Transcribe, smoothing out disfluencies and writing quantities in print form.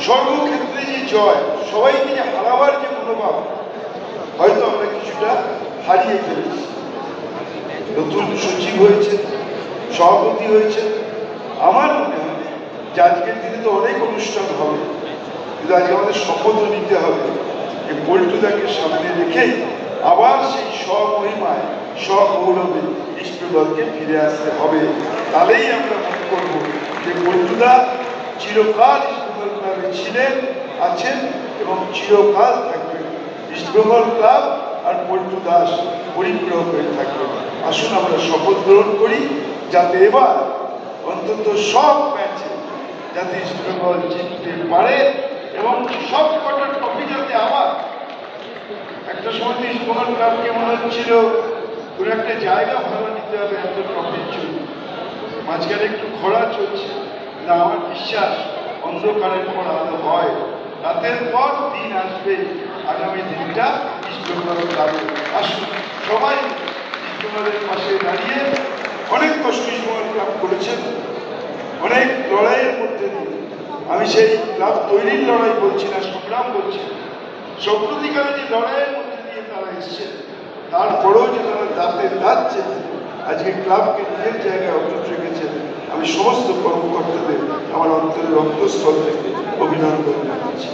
সর্বক্ষেত্রে যে জয়, সবাইকে যে হারাবার যে মনোভাব, হয়তো আমরা কিছুটা হারিয়ে ফেলেছি। নতুন সচিব হয়েছে, সভাপতি হয়েছে। আমার মনে হয় যে আজকের দিনে তো অনেক অনুষ্ঠান হবে, কিন্তু আজকে আমাদের শপথও নিতে হবে যে পল্টুদাকে সামনে রেখেই আবার সেই স্বমহিমায় স্বগৌরবে ইষ্টদলকে ফিরে আসতে হবে। তাহলেই আমরা মনে করব যে পল্টুদা চিরকাল ইষ্টবেঙ্গল ক্লাবে ছিলেন, আছেন এবং চিরকাল থাকবেন। ইষ্টবেঙ্গল ক্লাব আর পল্টু দাস পরিপূরক হয়ে থাকবেন। আসুন আমরা শপথ গ্রহণ করি, যাতে এবার অন্তত সব ম্যাচে যাতে ইষ্টবেঙ্গল জিততে পারে এবং সব কটা ট্রফি যাতে আবার, একটা সময় ইষ্টবেঙ্গল ক্লাবকে মনে হচ্ছিল কোনো একটা জায়গা ভালো নিতে হবে এত ট্রফির জন্য, মাঝখানে একটু খরা চলছে, না আমার বিশ্বাস অন্ধকারের পর আলো হয়, রাতের পর দিন আসবে, আগামী দিনটা ইষ্টবেঙ্গল ক্লাবে। আসুন সবাই ইষ্টবেঙ্গলের পাশে দাঁড়িয়ে, অনেক কষ্ট ইষ্টবেঙ্গল ক্লাব করেছেন, অনেক লড়াইয়ের মধ্যে দিয়ে, আমি সেই ক্লাব তৈরির লড়াই বলছি না, সংগ্রাম বলছি, সম্প্রতিকালে যে লড়াইয়ের মধ্যে দিয়ে তারা এসছেন, তারপরেও যে তারা দাঁতের দাঁত চেপে আজকে ক্লাবকে নিজের জায়গায় অটুট রেখেছেন, আমি সমস্ত কর্মকর্তাদের আমার অন্তরের অন্তঃস্থল থেকে অভিনন্দন জানাচ্ছি।